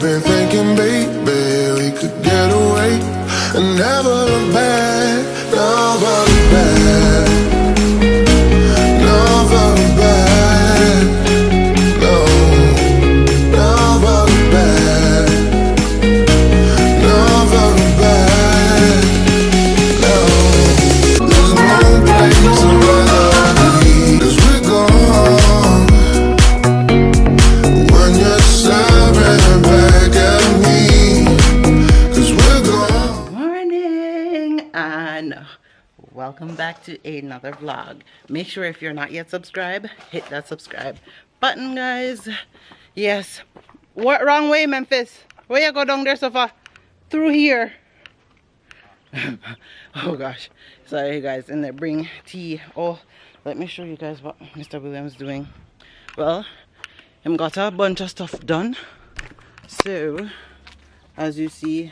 been thinking, baby, we could get away and never look back, never look back, never look back, no, never look back, never look back, no. There's no place I'd rather be, 'cause we're gone when you're staring back at me, 'cause we're gone. Morning and welcome back to another vlog. Make sure if you're not yet subscribed, hit that subscribe button, guys. Yes. What wrong way, Memphis? Where you go down there so far? Through here. Oh gosh. Sorry guys, and they bring tea. Oh, let me show you guys what Mr. Williams doing. Well, him got a bunch of stuff done. So as you see,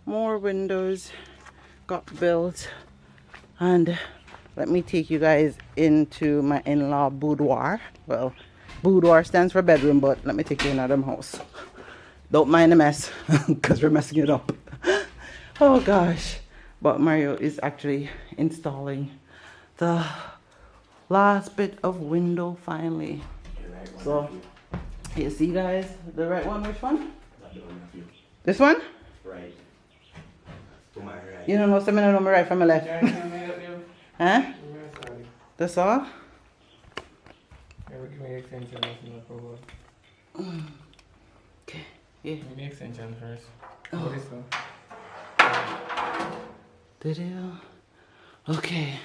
more windows got built, and let me take you guys into my in-law boudoir. Well, boudoir stands for bedroom, but let me take you in another house. Don't mind the mess because we're messing it up. Oh gosh. But Mario is actually installing the last bit of window finally. So you see guys, the right one. Which one? This one? Right. To my right. You don't know, so I don't know my right from my left. Huh? That's all? Okay. Yeah. Give me extension first. Oh. What is that? Did you? Okay.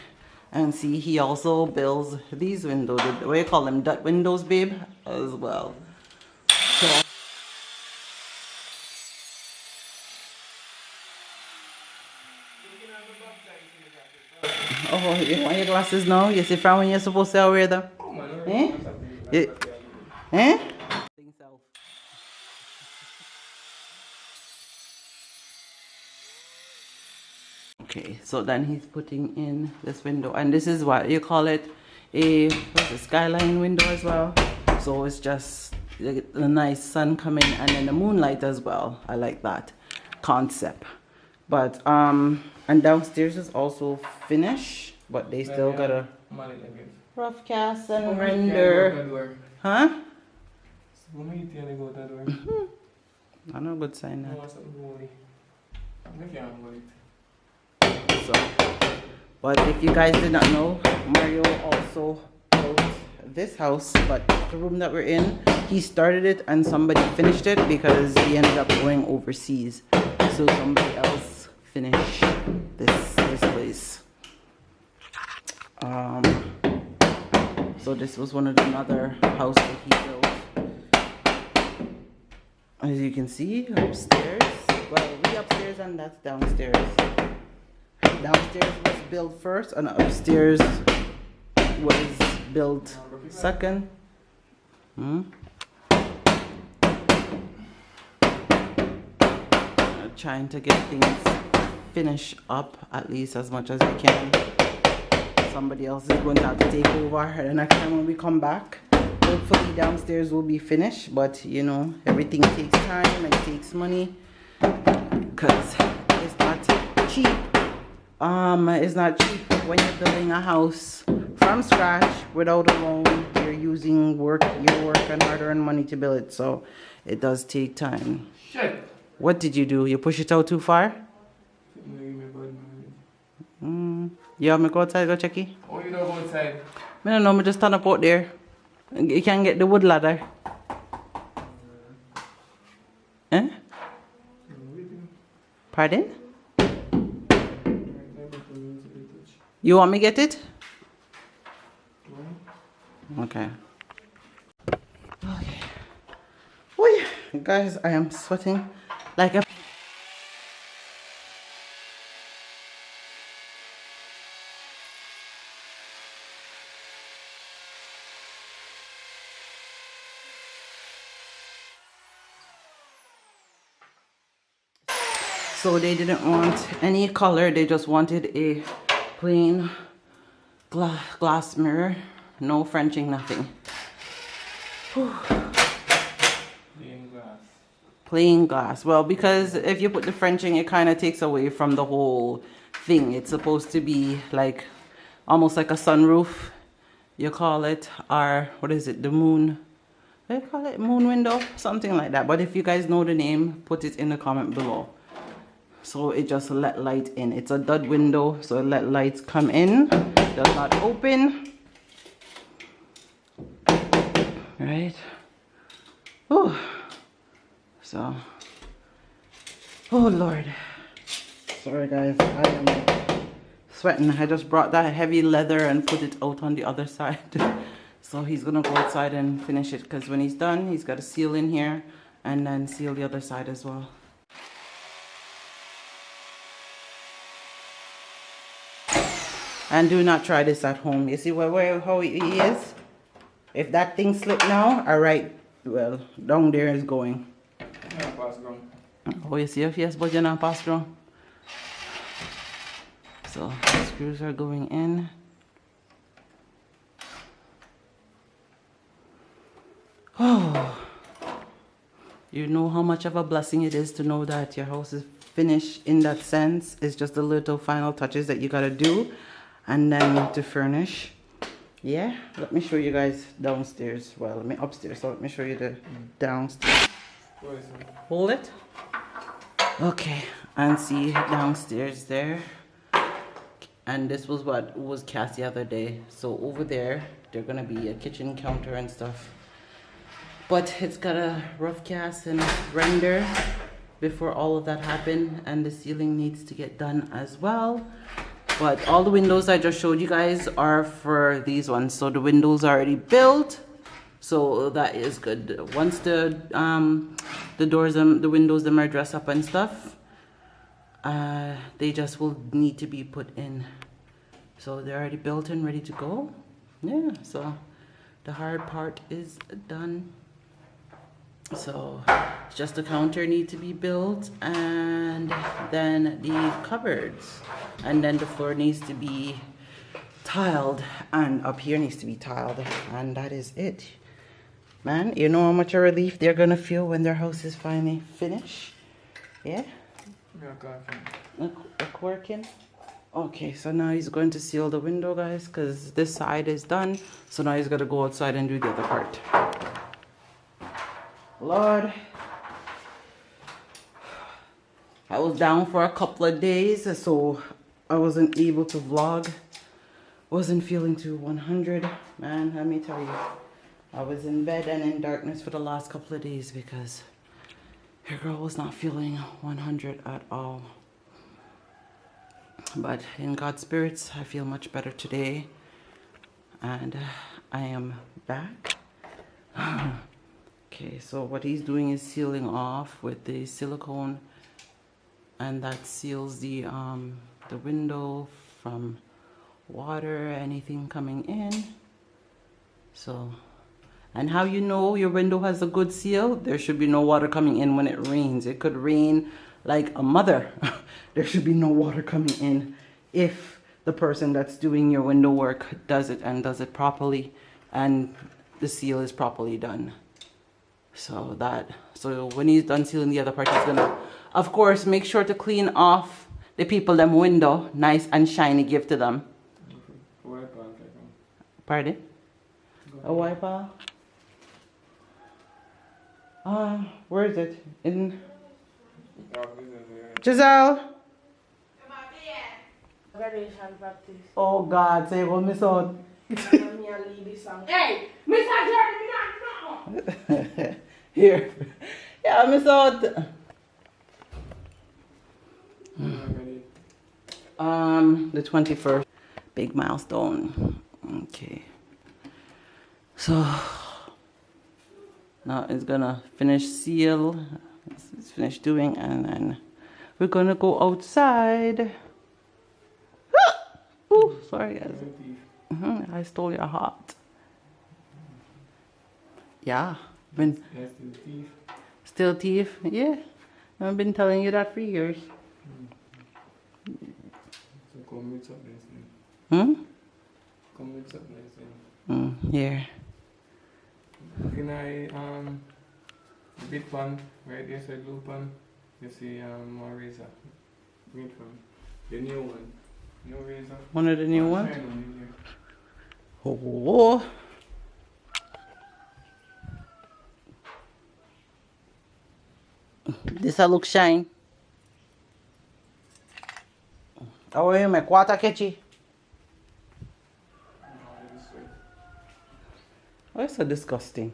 And see, he also builds these windows. What do you call them? Dut windows, babe? As well. So. Oh, you want your glasses now? You see from when you're supposed to wear them? Eh? Eh? Okay, so then he's putting in this window, and this is what you call it, a skyline window as well. So it's just the nice sun coming and then the moonlight as well. I like that concept. But and downstairs is also finished, but they still gotta rough cast and render. Huh? I know, good sign that. So, but if you guys did not know, Mario also built this house, but the room that we're in, he started it and somebody finished it because he ended up going overseas. So somebody else finished this place. So this was one of the other house that he built. As you can see, upstairs. Well, we upstairs and that's downstairs. Downstairs was built first and upstairs was built second. Trying to get things finished up at least as much as we can. Somebody else is going to have to take over, and the next time when we come back, hopefully downstairs will be finished. But you know, everything takes time and takes money because it's not cheap. It's not cheap when you're building a house from scratch without a loan. You're using your work and hard-earned money to build it, so it does take time. Shit. What did you do? You push it out too far? You want me to go outside, go checky? Oh, you don't go outside? I don't know, I just stand up out there. You can get the wood ladder. Eh? Pardon? You want me to get it? Okay. Okay. Oh yeah, guys, I am sweating like a... So they didn't want any color, they just wanted a plain glass mirror, no Frenching, nothing. Whew. Plain glass. Plain glass. Well, because if you put the Frenching, it kind of takes away from the whole thing. It's supposed to be like almost like a sunroof, you call it, or what is it, the moon, what do you call it, moon window, something like that. But if you guys know the name, put it in the comment below. So it just let light in. It's a dud window, so it let lights come in, does not open. Right. Oh, so, oh Lord, sorry guys, I am sweating. I just brought that heavy leather and put it out on the other side. So he's gonna go outside and finish it, because when he's done, he's got to seal in here and then seal the other side as well. And do not try this at home. You see how he is? If that thing slip now, all right, well, down there is going. Oh, you see your face, but you're not passed through. So the screws are going in. Oh, you know how much of a blessing it is to know that your house is finished in that sense. It's just the little final touches that you gotta do and then to furnish. Yeah, let me show you guys downstairs. Well, let me upstairs, so let me show you the downstairs. Hold it. Okay, and see downstairs there. And this was what was cast the other day. So over there, they're gonna be a kitchen counter and stuff. But it's got a rough cast and render before all of that happened, and the ceiling needs to get done as well. But all the windows I just showed you guys are for these ones. So the windows are already built. So that is good. Once the doors and the windows them are dressed up and stuff, they just will need to be put in. So they're already built and ready to go. Yeah, so the hard part is done. So just the counter need to be built, and then the cupboards, and then the floor needs to be tiled, and up here needs to be tiled, and that is it. Man, you know how much a relief they're gonna feel when their house is finally finished. Yeah, a working. Okay, so now he's going to seal the window, guys, because this side is done. So now he's gonna go outside and do the other part. Lord, I was down for a couple of days, so I wasn't able to vlog. Wasn't feeling too 100. Man, let me tell you, I was in bed and in darkness for the last couple of days because your girl was not feeling 100 at all. But in God's spirits, I feel much better today, and I am back. Okay, so what he's doing is sealing off with the silicone, and that seals the window from water, anything coming in. So, and how you know your window has a good seal? There should be no water coming in when it rains. It could rain like a mother. There should be no water coming in if the person that's doing your window work does it and does it properly, and the seal is properly done. So when he's done sealing the other part, he's gonna, of course, make sure to clean off the people them window, nice and shiny, give to them. Pardon? A wiper? Where is it? In Giselle? Oh God, say what miss out. Hey, Miss Jordan, here. Yeah, miss out. The 21st. Big milestone. Okay. So now it's gonna finish seal. It's finished doing, and then we're gonna go outside. Ooh, sorry guys. I stole your heart. Yeah. Still thief? Yeah. I've been telling you that for years. So come with something. Come with something. Here. Can I The big pan, right there, say blue pan. You see more razor. Green pan. The new one. No razor. One of the new ones? Shine on in here. Oh. This a look shine. How are you make water catchy? Why is so disgusting?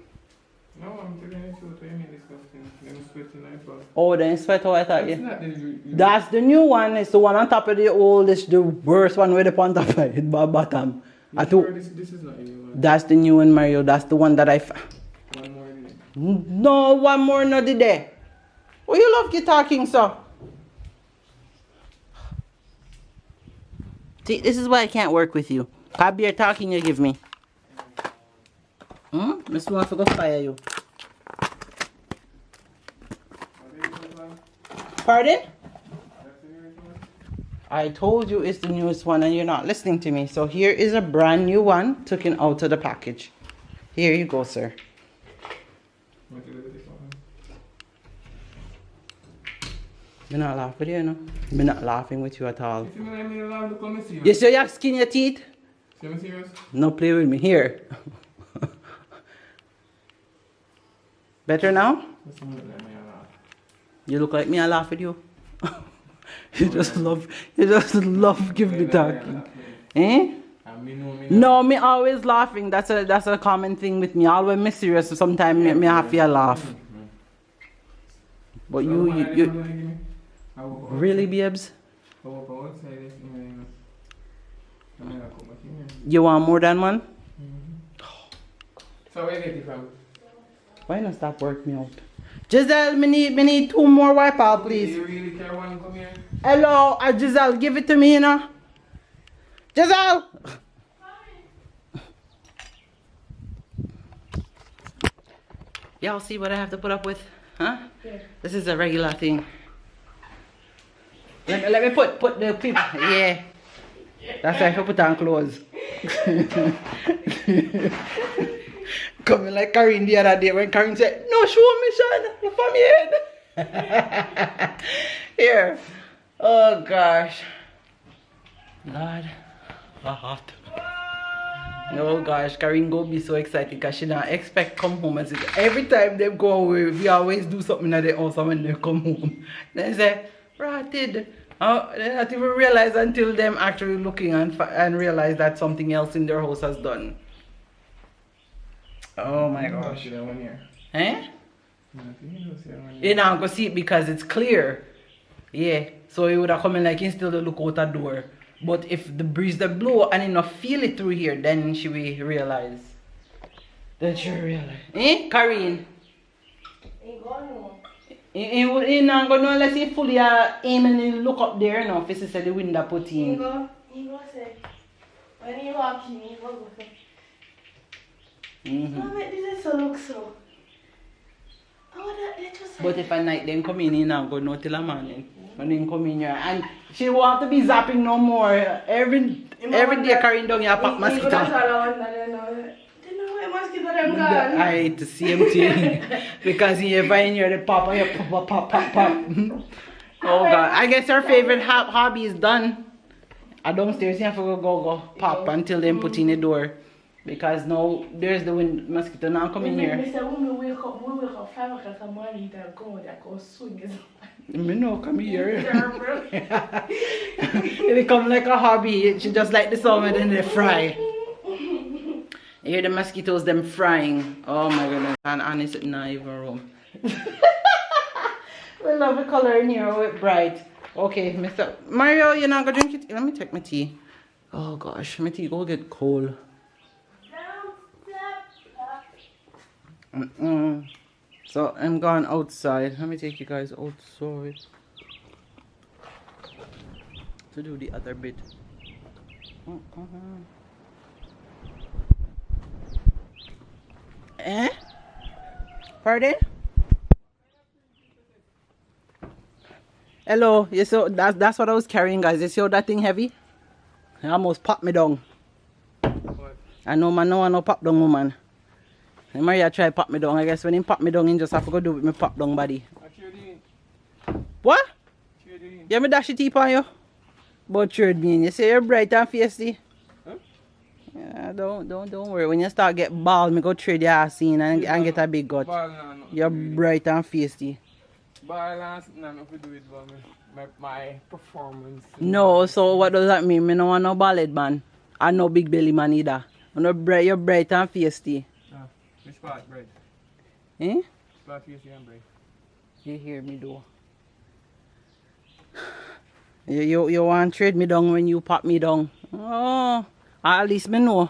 No, I'm telling you the truth. What you mean disgusting? Them sweating like that. Oh, then sweat how I thought It's you. not the That's the new one. It's the one on top of the oldest, the worst one with the on top of it, bottom. I sure thought this is not the new one. that's the new one, Mario. That's the one that I. One more day. No, one more not the day. Oh, you love guitar king, so. See, this is why I can't work with you. Cause beer talking you give me. Miss want to go fire you. Pardon? I told you it's the newest one and you're not listening to me. So here is a brand new one taken out of the package. Here you go, sir. What do you do with this one? I'm not laughing with you, you know. I'm not laughing with you at all. You see when I mean alarm to come and see you? You see you have skin your teeth? See me serious? No play with me. Here. Better now? That's not like me alarm. You look like me, I laugh at you. you just love give me talking. Eh? And me know me No, me always laughing. That's a common thing with me. Always me serious, so sometimes me have to laugh. But you really, babes? You want more than one? So where you get it from? Why not stop working me out? Giselle, me need 2 more wipe out, Do please. you really care one come here? Hello, Giselle, give it to me, you know. Giselle! Y'all see what I have to put up with? Huh? Yeah. This is a regular thing. Let me put the people. Yeah. That's why I put on clothes. Coming like Karin the other day when Karin said, "No, show me, Sean. Look for me head." Here. Oh gosh. Lord. Hot. Oh gosh, Karin go be so excited because she not expect come home and say, every time they go away, we always do something at the house when they come home. They say, "Rotted." Oh, they not even realize until them actually looking and realize that something else in their house has done. Oh my gosh. Eh? You now go see it because it's clear. Yeah. So you would have come in like you still look out the door. But if the breeze that blow and you not feel it through here, then she will realize. Then she will realize. Eh, Karin? You not going to know unless you fully aim and look up there, no, if you see the window put in. You go say, when you walk in, you go say, oh, this is so look so. Oh, that just But if at night then come in, you not go no till the morning. When they come in here. And she won't have to be zapping no more. Every day carrying down your pop mosquito. I hate the same thing. Because you ever in here the pop and you pop. Oh God. I guess her favorite hobby is done. Downstairs you have to go pop until they put in the door. Because now there's the mosquito now coming here. When we wake up 5 o'clock in the morning, they go swing. Me no come here. It become like a hobby. She just like the summer and then they fry. You hear the mosquitoes them frying. Oh my goodness. And Annie sitting not even room. We love the color in here, it's bright. Okay, Mr. Mario, you're not gonna drink it? Let me take my tea. Oh gosh, my tea go get cold. So I'm going outside. Let me take you guys outside to do the other bit. Eh? Pardon? Hello. You saw that's what I was carrying, guys. You see how that thing heavy? It almost popped me down. What? I know man, no one no pop down, woman. Maria try pop me down. I guess when he pop me down, he just have to go do with me pop down body. What you doing? What? What you doing? Yeah, me dash it tip on you. But trade me. You say you're bright and feisty. Huh? Yeah, don't worry. When you start get bald, me go trade your ass in and get a big gut. Ball nah, nothing You're to do with it. bright and feisty. Ball nah, nothing to do with my performance. No, so what does that mean? Me no want no bald man. And no big belly man either. You're bright and feisty. Ah, which part, bright? Eh? Which part you see and bright? You hear me though. You want to trade me down when you pop me down. Oh, at least me know.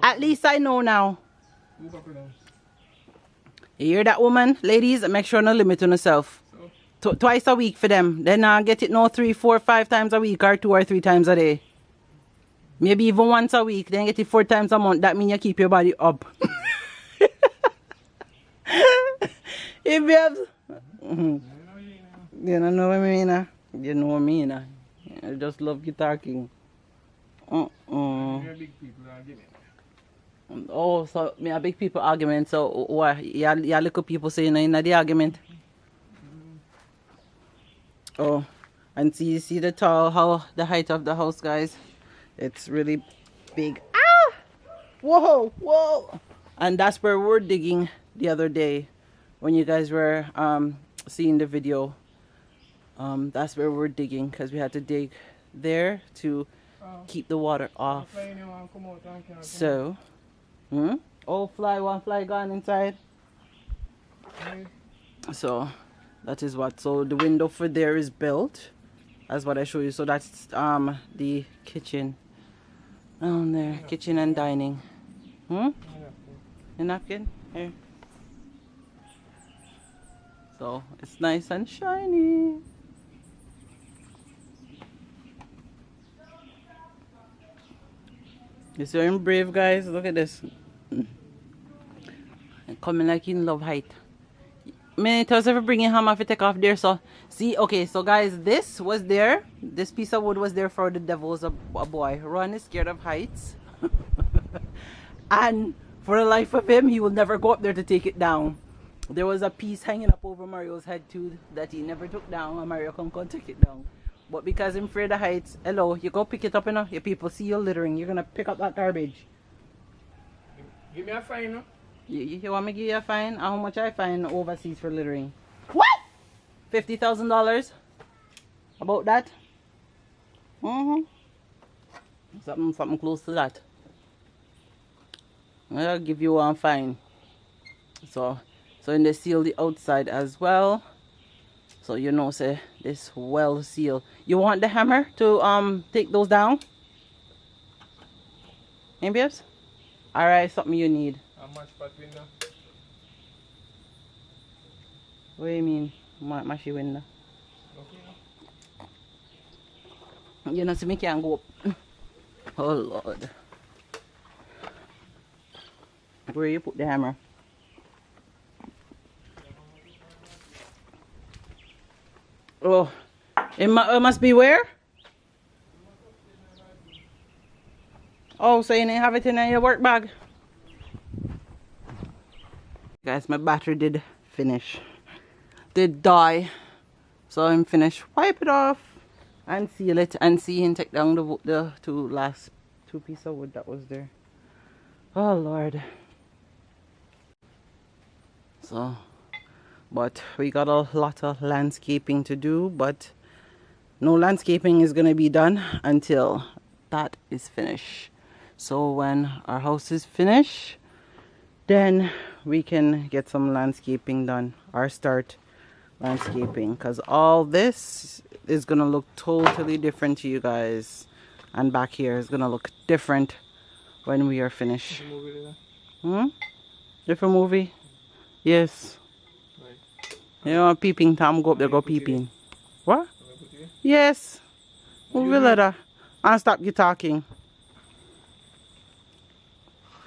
At least I know now. Who pop it down? You hear that, woman? Ladies, make sure no limit on yourself. So? Twice a week for them. Then get it no 3, 4, 5 times a week or 2 or 3 times a day. Maybe even once a week. Then get it 4 times a month. That means you keep your body up. Hey, babes. You don't know what I mean? You know what I mean? I just love you talking. You're big people argument. Oh, so me a big people argument. So what? Yeah, little people saying in the argument. Oh, and see the tall, how the height of the house, guys. It's really big. Ah! Whoa! And that's where we're digging the other day, when you guys were seeing the video. That's where we're digging, because we had to dig there to keep the water off. So, oh, one fly gone inside. So that is what. So the window for there is built. That's what I show you. So that's the kitchen down there, kitchen and dining. The napkin here. So it's nice and shiny. You see I'm brave, guys. Look at this. Coming like in love height. Me tell us ever bringing hammer if you take off there. So see, okay, so guys, this was there. This piece of wood was there for the devil's a boy. Ron is scared of heights. And for the life of him, he will never go up there to take it down. There was a piece hanging up over Mario's head too that he never took down, and Mario can take it down. But because I'm afraid of heights, hello, you go pick it up, you know. Your people see you littering, you're gonna pick up that garbage. Give me a fine, no? You want me to give you a fine? How much I fine overseas for littering? What? $50,000? About that? Something close to that. I'll give you one fine. So in the seal the outside as well. So you know, say this well seal. You want the hammer to take those down? Hey, babes? Alright, something you need. How much per window? What do you mean? Mashy window? Okay. You know, so me can't go up. Oh Lord. Where you put the hammer? Oh, it must be where? Oh, so you didn't have it in your work bag? Guys, my battery did finish. Did die. So I'm finished. Wipe it off and seal it and see him take down the two pieces of wood that was there. Oh Lord. So, but we got a lot of landscaping to do, but no landscaping is gonna be done until that is finished. So when our house is finished, then we can get some landscaping done, or start landscaping, because all this is gonna look totally different to you guys, and back here is gonna look different when we are finished. Different movie? Yes. Right. You know, peeping Tom, go up there, go peeping. What? Yes. Movie letter. And stop you talking.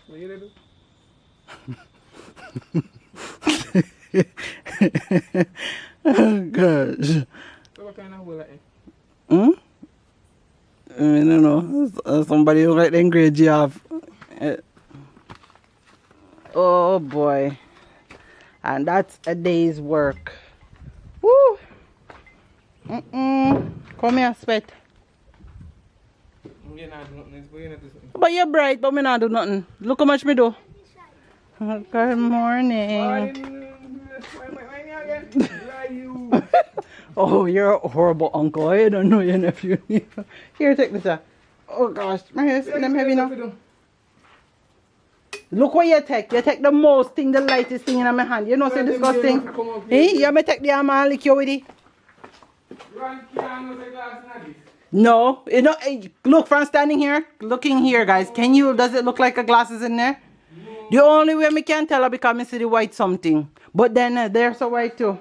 What you do? Oh gosh. So what kind of hole like I don't know. Somebody who write the grade you have. Oh boy. And that's a day's work. Woo! Come here, sweat. You're not doing nothing. You're not doing something. But you're bright, but me not do nothing. Look how much me do. Good morning. Oh, you're a horrible uncle. I don't know your nephew. Here, take this out. Oh gosh, my hair's them heavy now. Look what you take. You take the most thing, the lightest thing in my hand. You know, say disgusting. Hey, you may take the arm and lick you with it. No, you know. Look from standing here, looking here, guys. Can you? Does it look like a glasses in there? The only way me can tell her because I see the white something. But then they're so white too.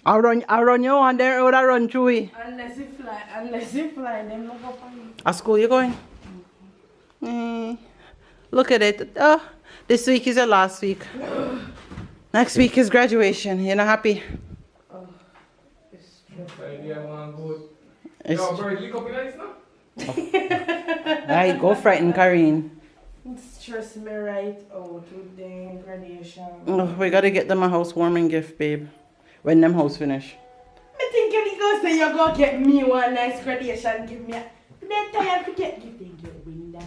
I run you and then I would run through it. Unless you fly, then look up on you. At school you going? Look at it. Oh, this week is your last week. Next week is graduation. You're not happy? Right, go frighten Karine. It stress me right out with the graduation. Oh, we gotta get them a housewarming gift, babe. When them house finish. I think you go say you go get me one nice graduation, give me a... Then tired to get gift, they get window.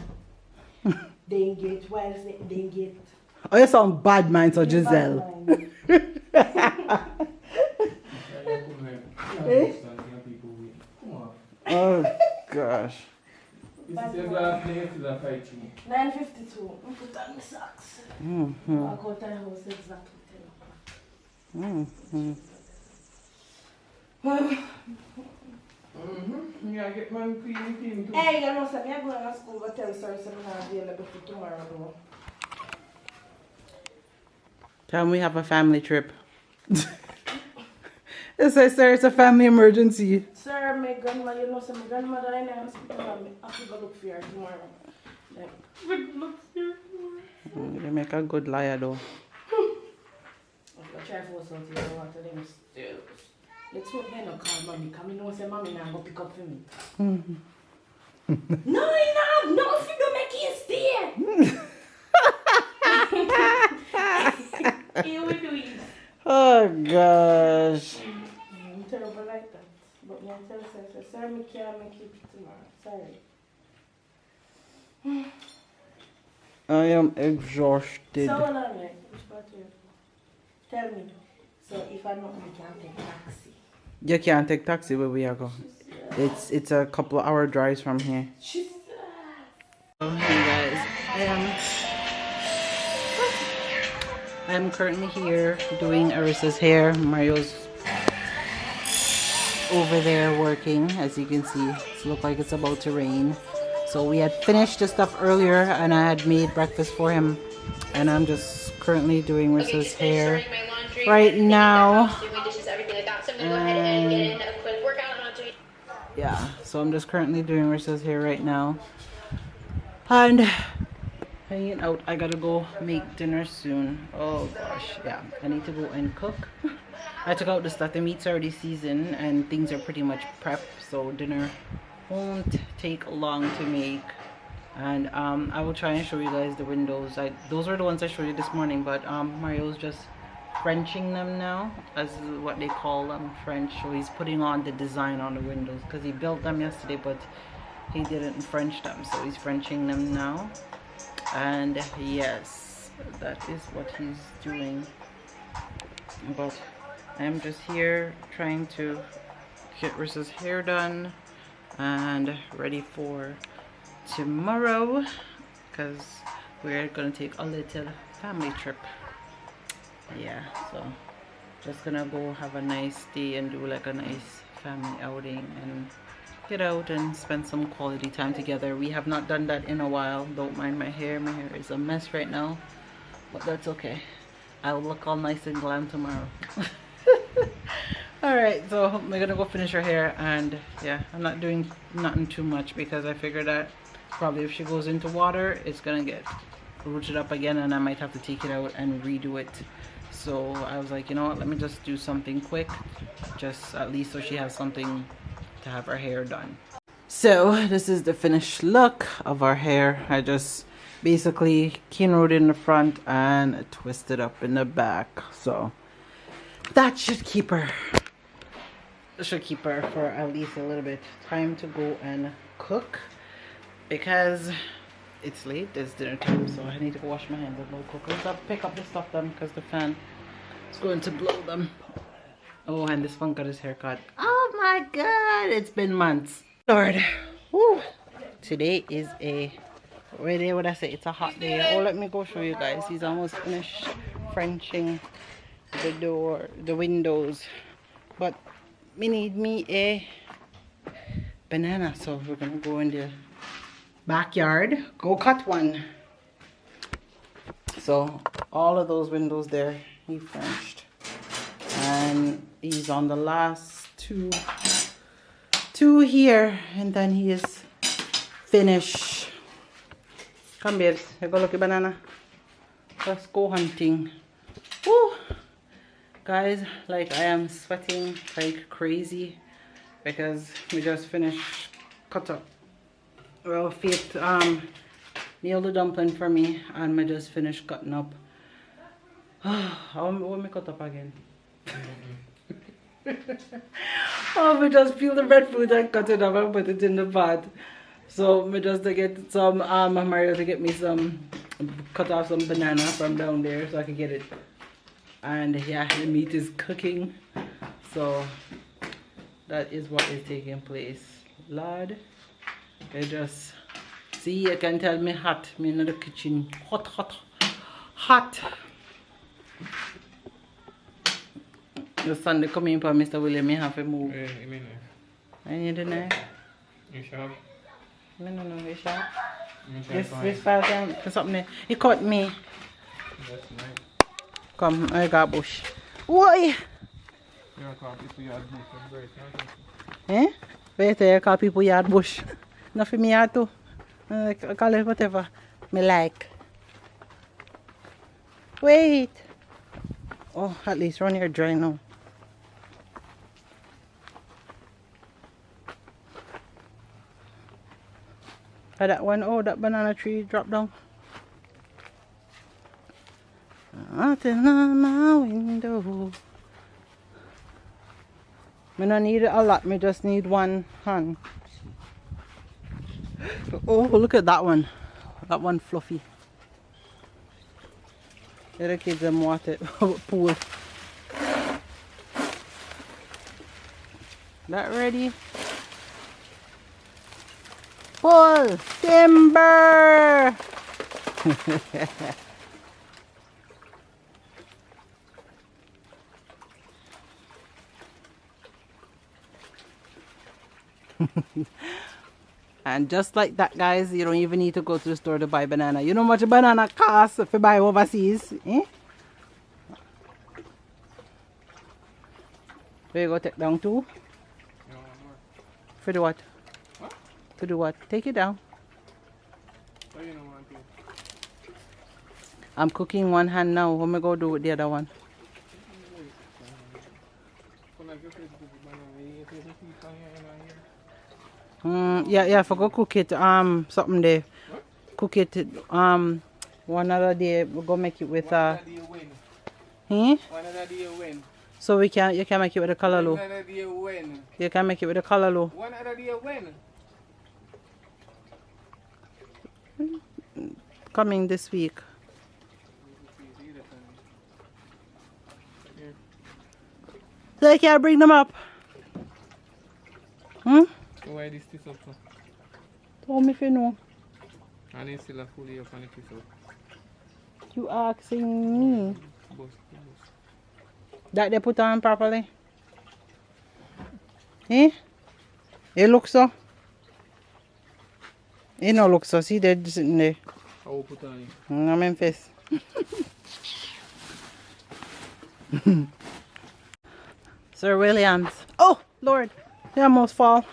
They get wild, they get... Oh, you sound bad man, so Giselle. Oh gosh. 9:52. I put on my socks. I go to the house exactly 10 o'clock. Yeah, get man clean too. Hey, you know, so I'm going to school, but tell sir, so I'm not available for tomorrow. Though. Tell me we have a family trip. It says, sir, it's a family emergency. Sir, my grandma, you know, so my grandmother in the hospital, I have to go look for her tomorrow. Like, look for her tomorrow. You make a good liar, though. I try for something, I want to them still. Let's hope they don't call mommy, because I know say mommy now go pick up for me. No, if you don't make it stay. Here we do it. Oh, gosh. I'm terrible like that. But me tell sir, sir, me can't make it tomorrow. Sorry. I am exhausted. So what I like, which part you? Tell me. So if I not, we can't take taxi. You can't take taxi where we are going. It's a couple of hour drives from here. Oh, hey guys, I'm currently here doing Arissa's hair. Mario's over there working. As you can see, it looks like it's about to rain. So we had finished the stuff earlier and I had made breakfast for him. And I'm just currently doing Arissa's hair right now. Yeah, so I'm just currently doing Arissa's hair right now. And hanging out. I gotta go make dinner soon. Oh gosh, yeah. I need to go and cook. I took out the stuff. The meat's already seasoned and things are pretty much prepped, so dinner won't take long to make. And I will try and show you guys the windows. Those are the ones I showed you this morning, but Mario's just Frenching them now, as what they call them, French. So he's putting on the design on the windows because he built them yesterday, but he didn't French them, so he's Frenching them now. And yes, that is what he's doing. But I'm just here trying to get Rissa's hair done and ready for tomorrow because we're gonna take a little family trip. Yeah, so just gonna go have a nice day and do like a nice family outing and get out and spend some quality time together. We have not done that in a while. Don't mind my hair is a mess right now, but that's okay. I'll look all nice and glam tomorrow. All right, so we're gonna go finish her hair, and yeah, I'm not doing nothing too much because I figured that probably if she goes into water it's gonna get rooted up again and I might have to take it out and redo it. So I was like, you know what, let me just do something quick, just at least so she has something to have her hair done. So this is the finished look of our hair. I just basically keynoted in the front and twisted up in the back. So that should keep her for at least a little bit. Time to go and cook because it's late. It's dinner time, so I need to go wash my hands and go cook. Let's pick up the stuff then because the fan is going to blow them. Oh, and this one got his haircut. Oh my god, it's been months. Lord, woo. Today is a day would I say it's a hot day. Oh, let me go show you guys. He's almost finished Frenching the windows, but we need me a banana, so we're gonna go in the backyard, go cut one. So all of those windows there he Frenched, and he's on the last two here, and then he is finished. Come babes, you go look at banana. Let's go hunting. Woo! Guys, like I am sweating like crazy because we just finished cut up. Well, Faith nailed the dumpling for me and I just finished cutting up. How me cut up again? Oh, we just peel the breadfruit and cut it up and put it in the pot. So we just to get some Mario to get me some, cut off some banana from down there so I can get it. And yeah, the meat is cooking, so that is what is taking place. Lord, I just see, you can tell me hot. Me in the kitchen, hot. The Sunday coming for Mr. William, me have to move. I need a knife. You sharp? No, you sharp. This person, something. He caught me. That's nice. Come, I got bush. Why? Eh? Wait, I call people yard bush. Not for me yard too. I call it whatever me like. Wait. Oh, at least run here dry now. That one, oh, that banana tree dropped down. Nothing on my window. I don't need a lot, I just need one hand. Oh, look at that one. That one fluffy. The other kids them water pool. That ready? Pull! Timber! And just like that, guys, you don't even need to go to the store to buy banana. You know how much a banana costs if you buy overseas? Eh? Where you go take down to? For the what? What? To do what? Take it down. Why you don't want to? I'm cooking one hand now. What am I going to do with the other one? Yeah, for go cook it, something there. What? Cook it, one other day, we'll go make it with, One other day win. Hmm? One other day win. So you can make it with a callaloo. One other day win. You can make it with a callaloo. One other day win. Coming this week. So you can't bring them up. Hmm? So why this up? Tell me if you know. And it's still a fully up on the piece up. You asking me. Bus. That they put on properly? Eh? It looks so? It no look so. See, they're just sitting there. How put on it? I'm in face. Sir Williams. Oh, Lord. They almost fall.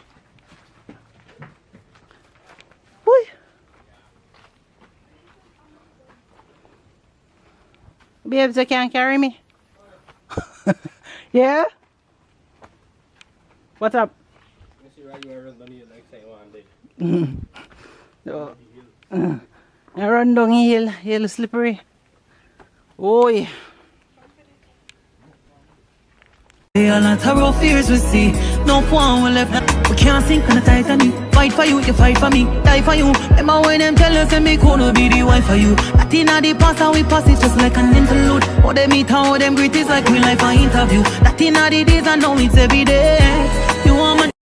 Whee. Babes, they can't carry me. Yeah? What's up? You see So, I run down hill slippery. Oh yeah. A lot of rough fears we see. No point we left. We can't sink on the Titanic. Fight for you fight for me. Die for you. Remember when them tell us that me could be the wife for you. That inna the past and we pass it just like an interlude. How them meet and how them greet is like real life an interview. That inna the days and now it's every day.